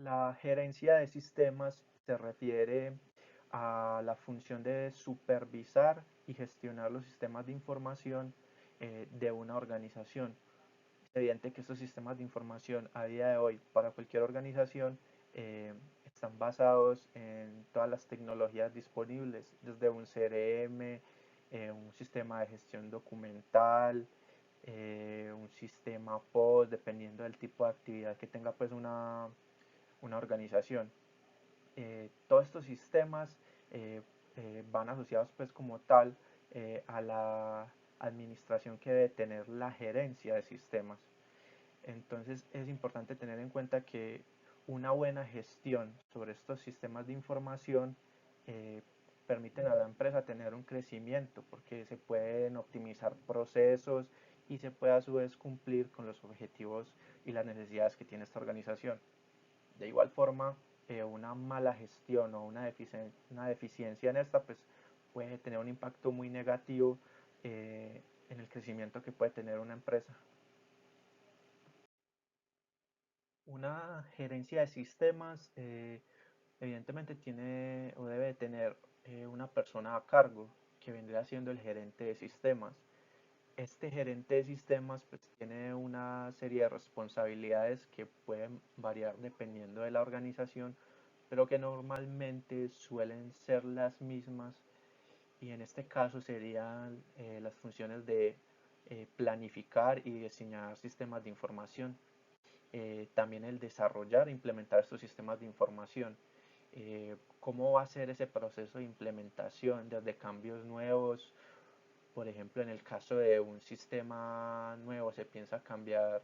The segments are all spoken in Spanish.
La gerencia de sistemas se refiere a la función de supervisar y gestionar los sistemas de información de una organización. Es evidente que estos sistemas de información a día de hoy para cualquier organización eh, están basados en todas las tecnologías disponibles, desde un CRM, un sistema de gestión documental, un sistema POS, dependiendo del tipo de actividad que tenga pues una organización. Todos estos sistemas eh, van asociados pues como tal a la administración que debe tener la gerencia de sistemas. Entonces es importante tener en cuenta que una buena gestión sobre estos sistemas de información eh, permiten a la empresa tener un crecimiento porque se pueden optimizar procesos y se puede a su vez cumplir con los objetivos y las necesidades que tiene esta organización. De igual forma, una mala gestión o una deficiencia en esta pues, puede tener un impacto muy negativo en el crecimiento que puede tener una empresa. Una gerencia de sistemas evidentemente tiene o debe tener una persona a cargo que vendría siendo el gerente de sistemas. Este gerente de sistemas pues, tiene una serie de responsabilidades que pueden variar dependiendo de la organización, pero que normalmente suelen ser las mismas y en este caso serían las funciones de planificar y diseñar sistemas de información, también el desarrollar e implementar estos sistemas de información. ¿Cómo va a ser ese proceso de implementación desde cambios nuevos? Por ejemplo, en el caso de un sistema nuevo, se piensa cambiar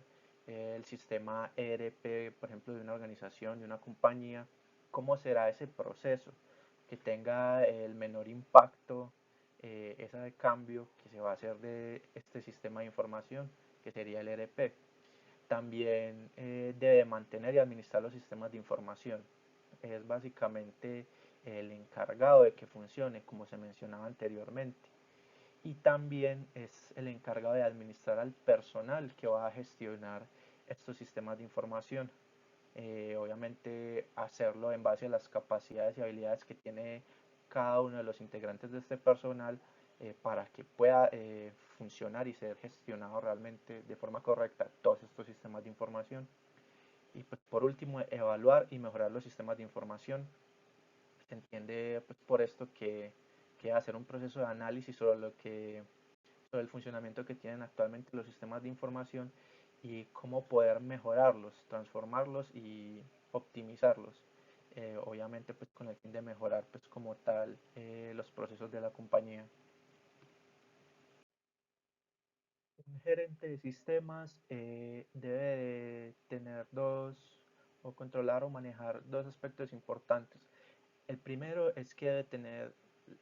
el sistema ERP, por ejemplo, de una organización, de una compañía. ¿Cómo será ese proceso? Que tenga el menor impacto, ese cambio que se va a hacer de este sistema de información, que sería el ERP. También debe mantener y administrar los sistemas de información. Es básicamente el encargado de que funcione, como se mencionaba anteriormente. Y también es el encargado de administrar al personal que va a gestionar estos sistemas de información. Obviamente hacerlo en base a las capacidades y habilidades que tiene cada uno de los integrantes de este personal para que pueda funcionar y ser gestionado realmente de forma correcta todos estos sistemas de información. Y pues, por último, evaluar y mejorar los sistemas de información. Se entiende pues, por esto que hacer un proceso de análisis sobre el funcionamiento que tienen actualmente los sistemas de información y cómo poder mejorarlos, transformarlos y optimizarlos. Obviamente pues con el fin de mejorar pues como tal los procesos de la compañía. Un gerente de sistemas debe de tener o controlar o manejar dos aspectos importantes. El primero es que debe tener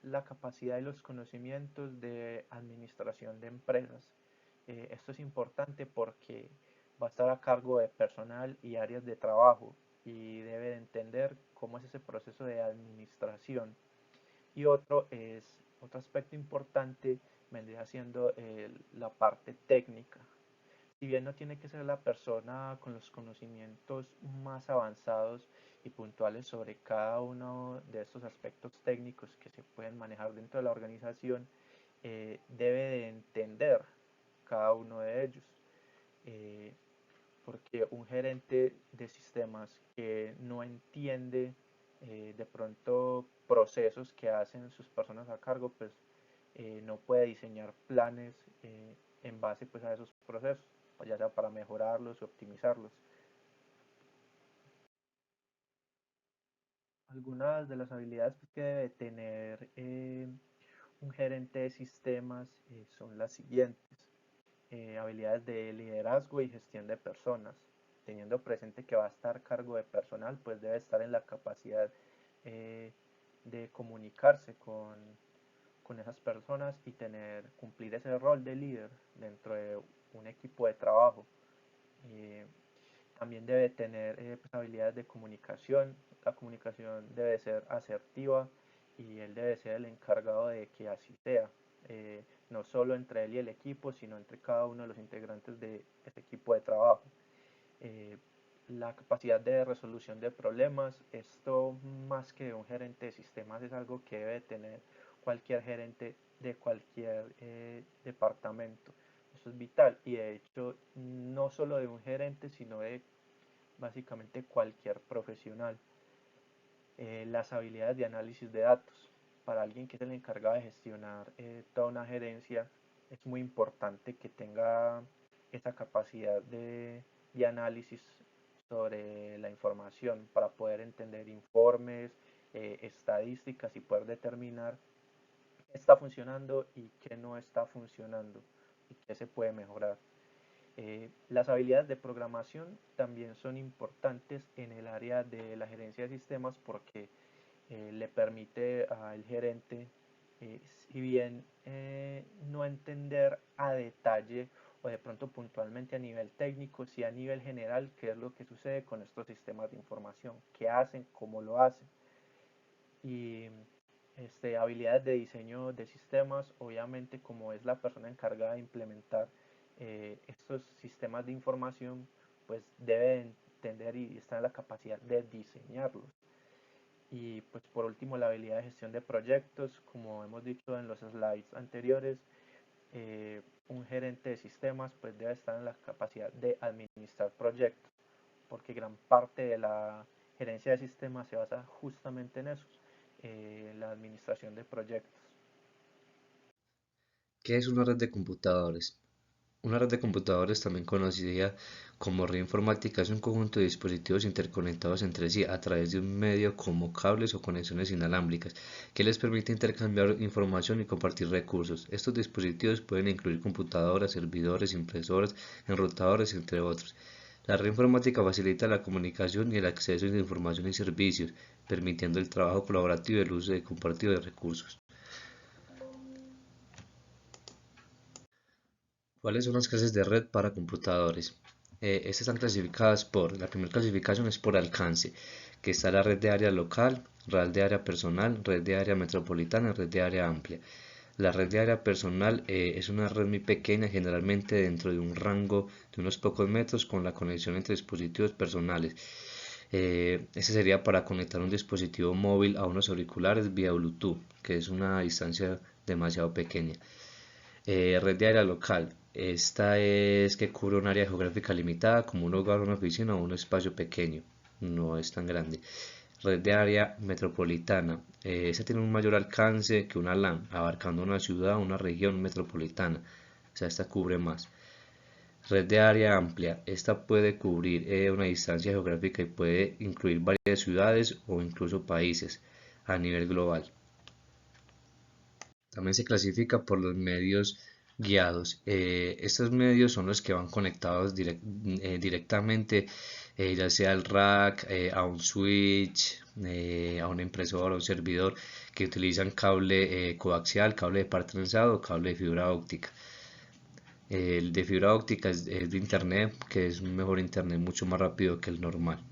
la capacidad y los conocimientos de administración de empresas. Esto es importante porque va a estar a cargo de personal y áreas de trabajo y debe de entender cómo es ese proceso de administración. Y otro aspecto importante vendría siendo la parte técnica. Si bien no tiene que ser la persona con los conocimientos más avanzados y puntuales sobre cada uno de estos aspectos técnicos que se pueden manejar dentro de la organización, debe de entender cada uno de ellos. Eh, Porque un gerente de sistemas que no entiende de pronto procesos que hacen sus personas a cargo, pues no puede diseñar planes en base pues, a esos procesos, ya sea para mejorarlos o optimizarlos. Algunas de las habilidades pues, que debe tener un gerente de sistemas son las siguientes. Habilidades de liderazgo y gestión de personas. Teniendo presente que va a estar a cargo de personal, pues debe estar en la capacidad eh, de comunicarse con esas personas y cumplir ese rol de líder dentro de un equipo de trabajo. Eh, También debe tener pues, habilidades de comunicación. La comunicación debe ser asertiva y él debe ser el encargado de que así sea. No solo entre él y el equipo, sino entre cada uno de los integrantes de ese equipo de trabajo. Eh, la capacidad de resolución de problemas. Esto más que un gerente de sistemas es algo que debe tener cualquier gerente de cualquier departamento. Eso es vital y de hecho no solo de un gerente sino de básicamente cualquier profesional. Las habilidades de análisis de datos. Para alguien que es el encargado de gestionar toda una gerencia, es muy importante que tenga esa capacidad de análisis sobre la información para poder entender informes, estadísticas y poder determinar qué está funcionando y qué no está funcionando y qué se puede mejorar. Las habilidades de programación también son importantes en el área de la gerencia de sistemas porque le permite al gerente, si bien no entender a detalle o de pronto puntualmente a nivel técnico, sí a nivel general qué es lo que sucede con estos sistemas de información, qué hacen, cómo lo hacen. Y habilidades de diseño de sistemas, obviamente como es la persona encargada de implementar estos sistemas de información, pues debe entender y estar en la capacidad de diseñarlos. Y pues por último la habilidad de gestión de proyectos, como hemos dicho en los slides anteriores, un gerente de sistemas pues debe estar en la capacidad de administrar proyectos, porque gran parte de la gerencia de sistemas se basa justamente en eso, la administración de proyectos. ¿Qué es una red de computadores? Una red de computadores, también conocida como red informática, es un conjunto de dispositivos interconectados entre sí a través de un medio como cables o conexiones inalámbricas, que les permite intercambiar información y compartir recursos. Estos dispositivos pueden incluir computadoras, servidores, impresoras, enrutadores, entre otros. La red informática facilita la comunicación y el acceso a información y servicios, permitiendo el trabajo colaborativo y el uso compartido de recursos. ¿Cuáles son las clases de red para computadores? Estas están clasificadas la primera clasificación es por alcance, que está la red de área local, red de área personal, red de área metropolitana, red de área amplia. La red de área personal es una red muy pequeña, generalmente dentro de un rango de unos pocos metros con la conexión entre dispositivos personales. Este sería para conectar un dispositivo móvil a unos auriculares vía Bluetooth, que es una distancia demasiado pequeña. Red de área local. Esta es que cubre un área geográfica limitada como un hogar, una oficina o un espacio pequeño. No es tan grande. Red de área metropolitana. Esta tiene un mayor alcance que una LAN, abarcando una ciudad o una región metropolitana. O sea, esta cubre más. Red de área amplia. Esta puede cubrir una distancia geográfica y puede incluir varias ciudades o incluso países a nivel global. También se clasifica por los medios guiados. Estos medios son los que van conectados directamente, ya sea al rack, a un switch, a una impresora, a un servidor, que utilizan cable coaxial, cable de par trenzado o cable de fibra óptica. El de fibra óptica es de internet, que es un mejor internet, mucho más rápido que el normal.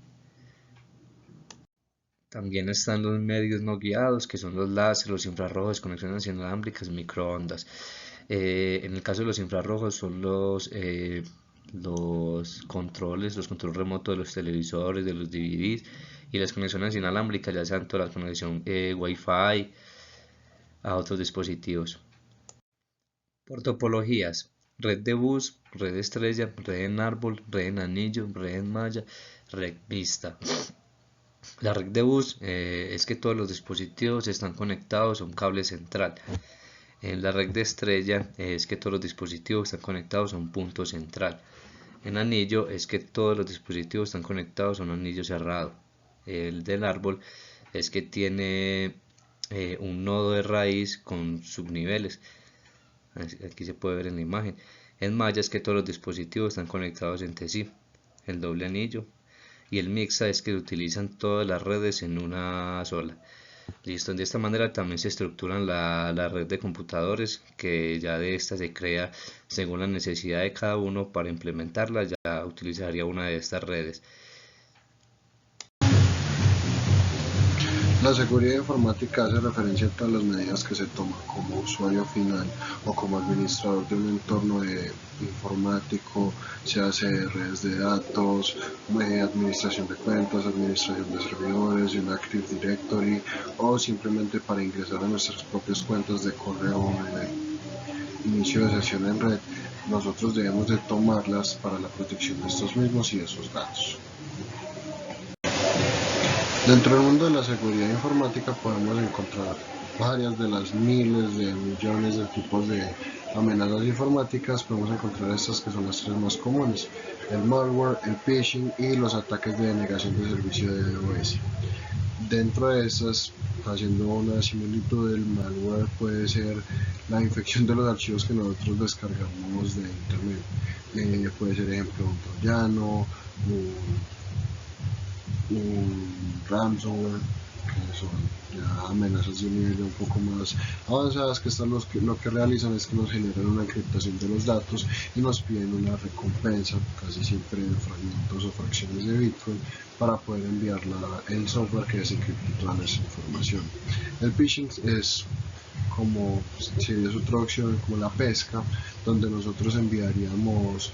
También están los medios no guiados, que son los láser, los infrarrojos, conexiones inalámbricas, microondas. En el caso de los infrarrojos son los controles remotos de los televisores, de los DVDs, y las conexiones inalámbricas, ya sean toda la conexión Wi-Fi a otros dispositivos. Por topologías: red de bus, red estrella, red en árbol, red en anillo, red en malla, red vista. La red de bus es que todos los dispositivos están conectados a un cable central. En la red de estrella es que todos los dispositivos están conectados a un punto central. En anillo es que todos los dispositivos están conectados a un anillo cerrado. El del árbol es que tiene un nodo de raíz con subniveles. Aquí se puede ver en la imagen. En malla es que todos los dispositivos están conectados entre sí. El doble anillo y el mixa es que utilizan todas las redes en una sola. Listo, de esta manera también se estructuran la red de computadores, que ya de esta se crea según la necesidad de cada uno. Para implementarla ya utilizaría una de estas redes. La seguridad informática hace referencia a todas las medidas que se toman como usuario final o como administrador de un entorno informático, se hace redes de datos, administración de cuentas, administración de servidores, un Active Directory o simplemente para ingresar a nuestras propias cuentas de correo inicio de sesión en red. Nosotros debemos de tomarlas para la protección de estos mismos y de sus datos. Dentro del mundo de la seguridad informática podemos encontrar varias de las miles de millones de tipos de amenazas informáticas. Podemos encontrar estas que son las tres más comunes: el malware, el phishing y los ataques de denegación de servicio de DOS. Dentro de estas, haciendo una similitud, del malware puede ser la infección de los archivos que nosotros descargamos de internet. Puede ser, ejemplo, un troyano, un ransomware, que son ya amenazas de un nivel un poco más avanzadas, que están lo que realizan es que nos generan una encriptación de los datos y nos piden una recompensa, casi siempre en fragmentos o fracciones de Bitcoin, para poder enviar el software que desencripta toda nuestra información. El phishing es, como sería su traducción, como la pesca, donde nosotros enviaríamos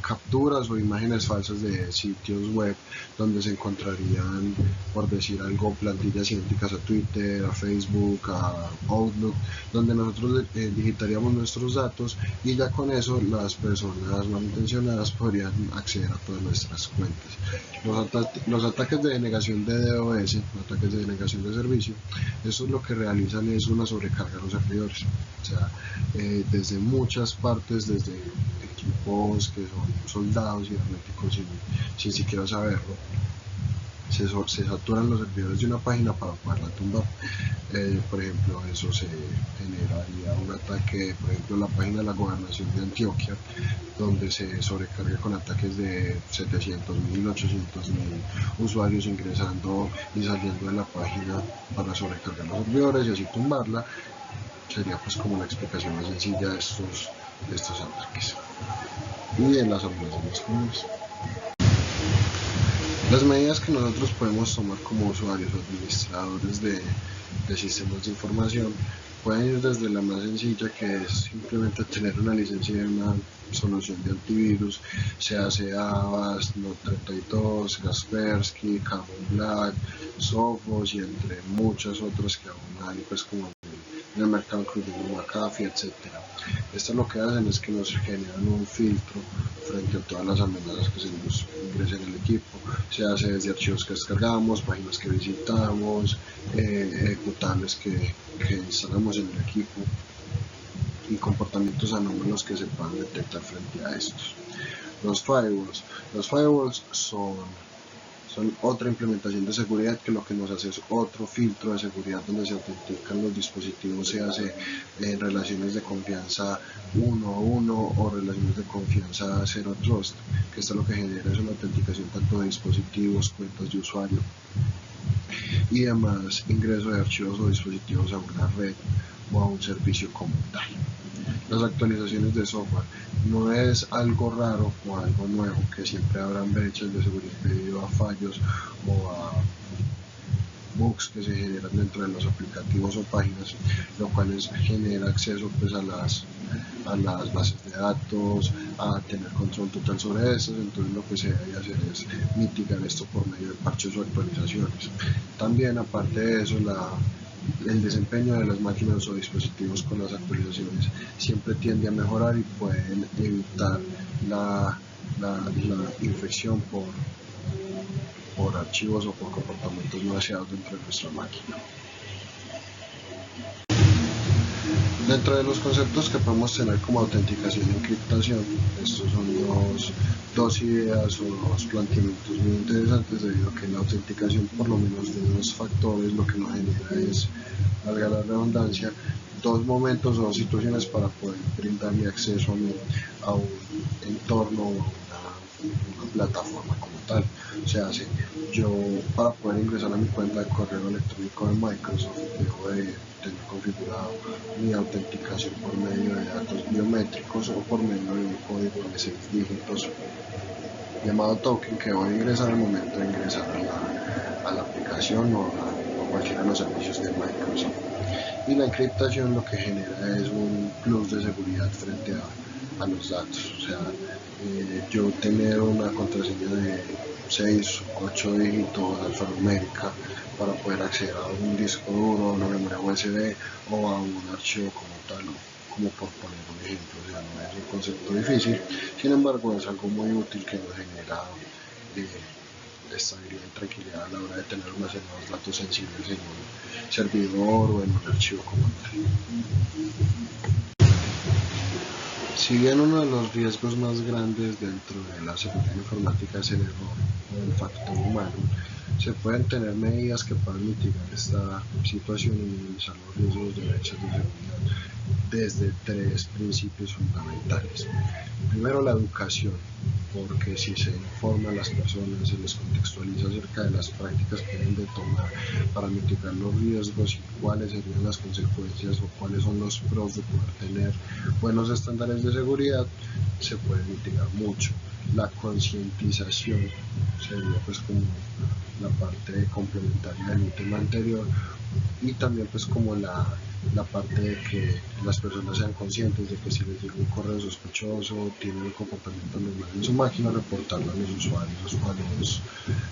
capturas o imágenes falsas de sitios web donde se encontrarían, por decir algo, plantillas idénticas a Twitter, a Facebook, a Outlook, donde nosotros digitaríamos nuestros datos y ya con eso las personas malintencionadas podrían acceder a todas nuestras cuentas. Los ataques de denegación de DOS, ataques de denegación de servicio, eso es lo que realizan es una sobrecarga a los servidores, o sea, desde muchas partes, desde equipos que son soldados y herméticos sin siquiera saberlo, se saturan los servidores de una página para poderla tumbar. Por ejemplo, eso se generaría un ataque, por ejemplo, la página de la gobernación de Antioquia, donde se sobrecarga con ataques de 700.000, 800.000 usuarios ingresando y saliendo de la página para sobrecargar los servidores y así tumbarla. Sería pues como la explicación más sencilla de estos ataques y de las amenazas comunes. Las medidas que nosotros podemos tomar como usuarios o administradores de sistemas de información pueden ir desde la más sencilla, que es simplemente tener una licencia de una solución de antivirus, sea Avast, Norton32, Kaspersky, Carbon Black, Sophos y entre muchas otras que aún hay, pues como en el mercado, incluyendo McAfee, etc. Esto lo que hacen es que nos generan un filtro frente a todas las amenazas que se nos ingresen en el equipo, se hace desde archivos que descargamos, páginas que visitamos, ejecutables que instalamos en el equipo y comportamientos anómalos que se puedan detectar frente a estos. Los firewalls son otra implementación de seguridad que lo que nos hace es otro filtro de seguridad donde se autentican los dispositivos, se hace en relaciones de confianza 1 a 1 o relaciones de confianza 0 trust, que esto lo que genera es una autenticación tanto de dispositivos, cuentas de usuario y demás ingreso de archivos o dispositivos a una red o a un servicio como tal. Las actualizaciones de software no es algo raro o algo nuevo, que siempre habrán brechas de seguridad debido a fallos o a bugs que se generan dentro de los aplicativos o páginas, lo cual genera acceso pues a las bases de datos, a tener control total sobre estas. Entonces lo que se debe hacer es mitigar esto por medio de parches o actualizaciones. También, aparte de eso, el desempeño de las máquinas o dispositivos con las actualizaciones siempre tiende a mejorar y pueden evitar la infección por archivos o por comportamientos no deseados dentro de nuestra máquina. Dentro de los conceptos que podemos tener como autenticación y encriptación, estos son dos ideas o dos planteamientos muy interesantes, debido a que la autenticación, por lo menos de dos factores, lo que nos genera es, valga la redundancia, dos momentos o situaciones para poder brindarle acceso a un entorno o a una plataforma como tal. O sea, yo para poder ingresar a mi cuenta de correo electrónico de Microsoft debo de tener configurado mi autenticación por medio de datos biométricos o por medio de un código de 6 dígitos llamado token, que voy a ingresar al momento de ingresar la aplicación o cualquiera de los servicios de Microsoft. Y la encriptación lo que genera es un plus de seguridad frente a los datos. O sea, yo tener una contraseña de 6, 8 dígitos alfanumérica para poder acceder a un disco duro, a una memoria USB o a un archivo como tal, como por poner un ejemplo. O sea, no es un concepto difícil, sin embargo es algo muy útil que nos genera estabilidad y tranquilidad a la hora de tener almacenados datos sensibles en un servidor o en un archivo como tal. Si bien uno de los riesgos más grandes dentro de la seguridad informática es el error o el factor humano, se pueden tener medidas que puedan mitigar esta situación y minimizar los riesgos de brechas de seguridad desde 3 principios fundamentales. Primero, la educación, porque si se informa a las personas, se les contextualiza acerca de las prácticas que deben de tomar para mitigar los riesgos y cuáles serían las consecuencias o cuáles son los pros de poder tener buenos estándares de seguridad, se puede mitigar mucho. La concientización sería pues como la parte complementaria del tema anterior, y también pues como la parte de que las personas sean conscientes de que si les llega un correo sospechoso, tienen un comportamiento normal en su máquina, reportarlo a los usuarios, a los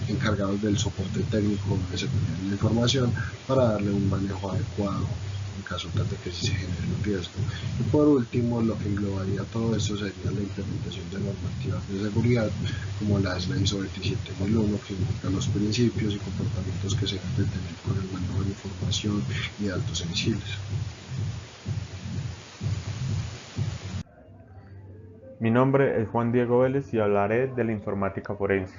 encargados del soporte técnico de seguridad de la información para darle un manejo adecuado en caso tal de que sí se genere un riesgo. Y por último, lo que englobaría todo esto sería la implementación de normativas de seguridad, como la ISO 27001, que indica los principios y comportamientos que se deben de tener con el manejo de información y datos sensibles. Mi nombre es Juan Diego Vélez y hablaré de la informática forense.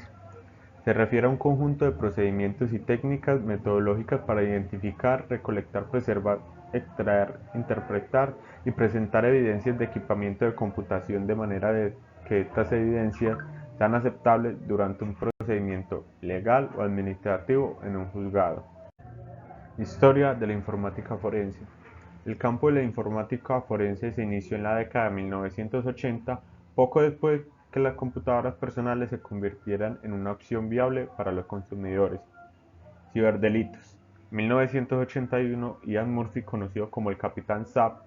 Se refiere a un conjunto de procedimientos y técnicas metodológicas para identificar, recolectar, preservar, extraer, interpretar y presentar evidencias de equipamiento de computación de manera de que estas evidencias sean aceptables durante un procedimiento legal o administrativo en un juzgado. Historia de la informática forense. El campo de la informática forense se inició en la década de 1980, poco después que las computadoras personales se convirtieran en una opción viable para los consumidores. Ciberdelitos. En 1981, Ian Murphy, conocido como el Capitán Zap,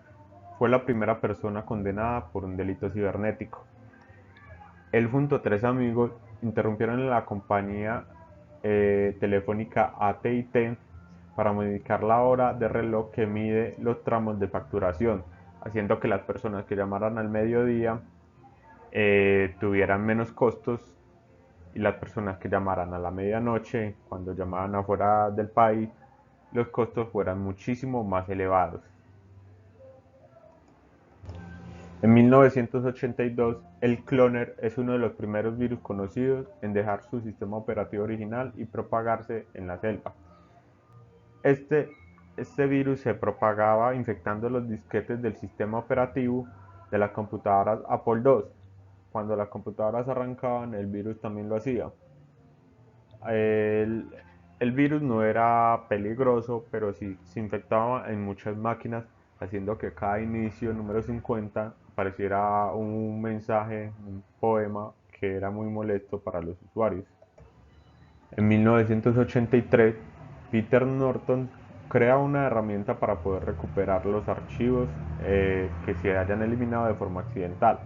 fue la primera persona condenada por un delito cibernético. Él junto a 3 amigos interrumpieron la compañía telefónica AT&T para modificar la hora de reloj que mide los tramos de facturación, haciendo que las personas que llamaran al mediodía tuvieran menos costos y las personas que llamaran a la medianoche, cuando llamaban afuera del país, los costos fueran muchísimo más elevados. En 1982, el Cloner es uno de los primeros virus conocidos en dejar su sistema operativo original y propagarse en la selva. Este virus se propagaba infectando los disquetes del sistema operativo de las computadoras Apple II. Cuando las computadoras arrancaban, el virus también lo hacía. El virus no era peligroso, pero sí se infectaba en muchas máquinas, haciendo que cada inicio, número 50, pareciera un mensaje, un poema que era muy molesto para los usuarios. En 1983, Peter Norton crea una herramienta para poder recuperar los archivos que se hayan eliminado de forma accidental,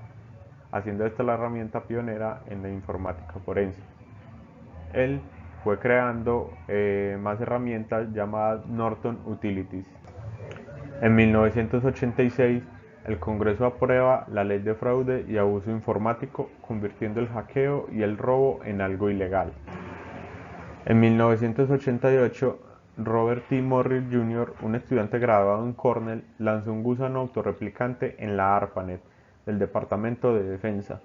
haciendo esta la herramienta pionera en la informática forense. Él fue creando más herramientas llamadas Norton Utilities. En 1986, el Congreso aprueba la Ley de Fraude y Abuso Informático, convirtiendo el hackeo y el robo en algo ilegal. En 1988, Robert T. Morris Jr., un estudiante graduado en Cornell, lanzó un gusano autorreplicante en la ARPANET del Departamento de Defensa.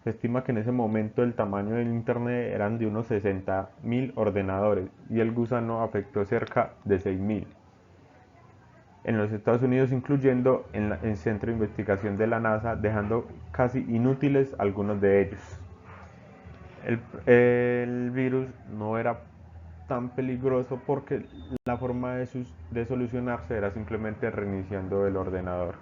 Se estima que en ese momento el tamaño del Internet eran de unos 60.000 ordenadores y el gusano afectó cerca de 6.000. En los Estados Unidos, incluyendo en el Centro de Investigación de la NASA, dejando casi inútiles algunos de ellos. El virus no era tan peligroso porque la forma de solucionarse era simplemente reiniciando el ordenador.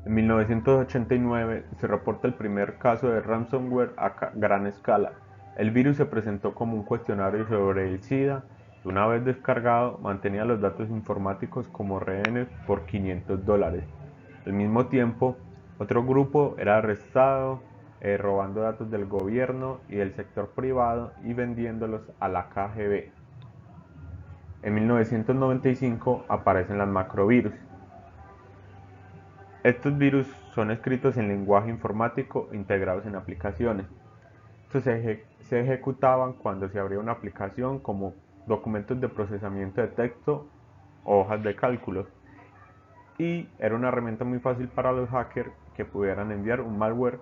En 1989 se reporta el primer caso de ransomware a gran escala. El virus se presentó como un cuestionario sobre el SIDA y una vez descargado mantenía los datos informáticos como rehenes por $500. Al mismo tiempo, otro grupo era arrestado robando datos del gobierno y del sector privado y vendiéndolos a la KGB. En 1995 aparecen las macrovirus. Estos virus son escritos en lenguaje informático integrados en aplicaciones. Estos se ejecutaban cuando se abría una aplicación como documentos de procesamiento de texto o hojas de cálculo. Y era una herramienta muy fácil para los hackers que pudieran enviar un malware,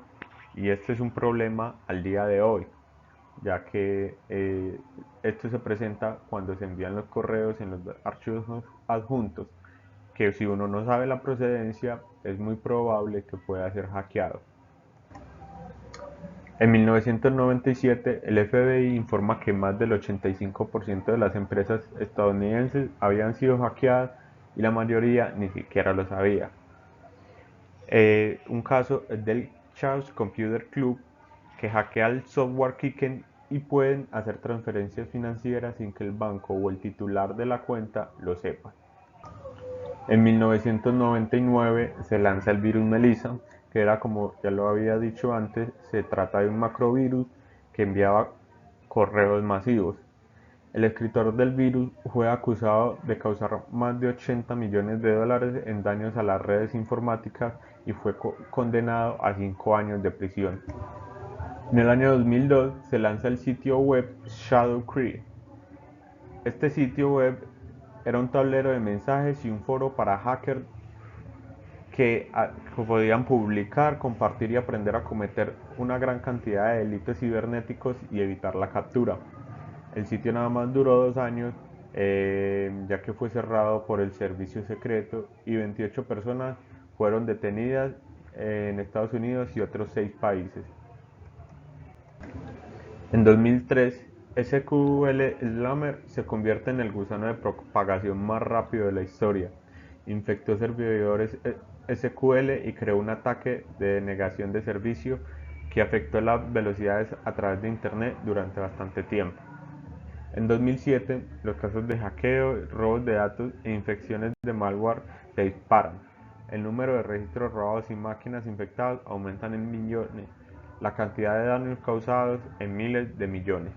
y este es un problema al día de hoy, ya que esto se presenta cuando se envían los correos en los archivos adjuntos, que si uno no sabe la procedencia es muy probable que pueda ser hackeado. En 1997, el FBI informa que más del 85% de las empresas estadounidenses habían sido hackeadas y la mayoría ni siquiera lo sabía. Un caso es del Chaos Computer Club, que hackea el software Kraken y pueden hacer transferencias financieras sin que el banco o el titular de la cuenta lo sepa. En 1999 se lanza el virus Melissa, que era, como ya lo había dicho antes, se trata de un macrovirus que enviaba correos masivos. El escritor del virus fue acusado de causar más de $80 millones en daños a las redes informáticas y fue condenado a 5 años de prisión. En el año 2002 se lanza el sitio web ShadowCree. Este sitio web era un tablero de mensajes y un foro para hackers que podían publicar, compartir y aprender a cometer una gran cantidad de delitos cibernéticos y evitar la captura. El sitio nada más duró 2 años, ya que fue cerrado por el servicio secreto, y 28 personas fueron detenidas en Estados Unidos y otros 6 países. En 2003, SQL Slammer se convierte en el gusano de propagación más rápido de la historia. Infectó servidores SQL y creó un ataque de denegación de servicio que afectó las velocidades a través de Internet durante bastante tiempo. En 2007, los casos de hackeo, robos de datos e infecciones de malware se disparan. El número de registros robados y máquinas infectadas aumentan en millones, la cantidad de daños causados en miles de millones.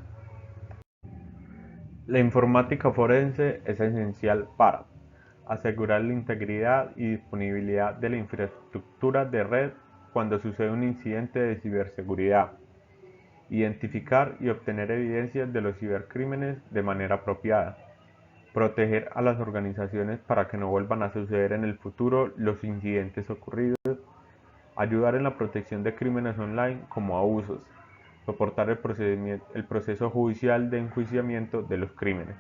La informática forense es esencial para asegurar la integridad y disponibilidad de la infraestructura de red cuando sucede un incidente de ciberseguridad, identificar y obtener evidencias de los cibercrímenes de manera apropiada, proteger a las organizaciones para que no vuelvan a suceder en el futuro los incidentes ocurridos, ayudar en la protección de crímenes online como abusos, soportar el proceso judicial de enjuiciamiento de los crímenes.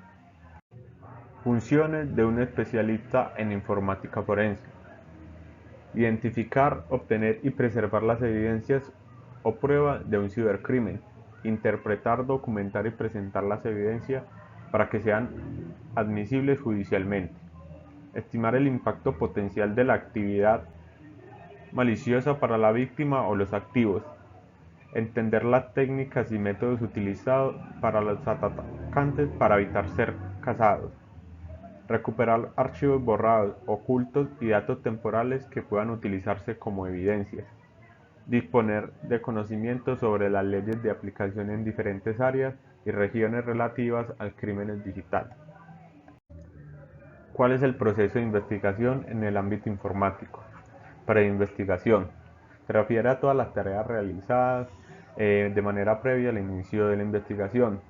Funciones de un especialista en informática forense: identificar, obtener y preservar las evidencias o pruebas de un cibercrimen, interpretar, documentar y presentar las evidencias para que sean admisibles judicialmente, estimar el impacto potencial de la actividad maliciosa para la víctima o los activos, entender las técnicas y métodos utilizados para los atacantes para evitar ser cazados, recuperar archivos borrados, ocultos y datos temporales que puedan utilizarse como evidencias, disponer de conocimientos sobre las leyes de aplicación en diferentes áreas y regiones relativas al crimen digital. ¿Cuál es el proceso de investigación en el ámbito informático? Preinvestigación. Se refiere a todas las tareas realizadas de manera previa al inicio de la investigación.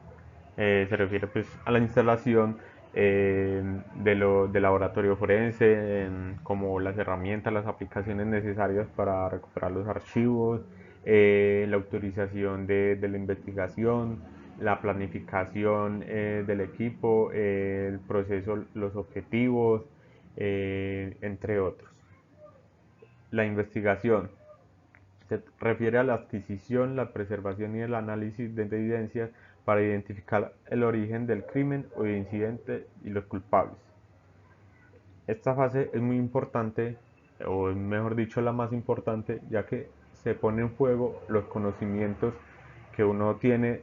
Se refiere pues a la instalación del laboratorio forense, como las herramientas, las aplicaciones necesarias para recuperar los archivos, la autorización de la investigación, la planificación del equipo, el proceso, los objetivos, entre otros. La investigación se refiere a la adquisición, la preservación y el análisis de evidencias para identificar el origen del crimen o incidente y los culpables. Esta fase es muy importante, o mejor dicho la más importante, ya que se pone en juego los conocimientos que uno tiene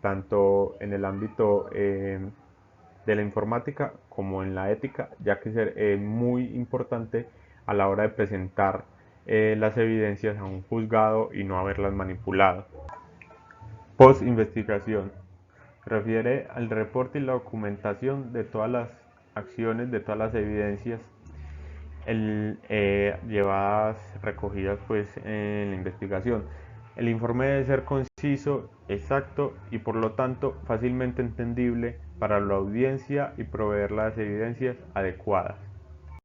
tanto en el ámbito de la informática como en la ética, ya que es muy importante a la hora de presentar las evidencias a un juzgado y no haberlas manipulado. Post-investigación. Refiere al reporte y la documentación de todas las acciones, de todas las evidencias llevadas, recogidas pues en la investigación. El informe debe ser conciso, exacto y por lo tanto fácilmente entendible para la audiencia y proveer las evidencias adecuadas.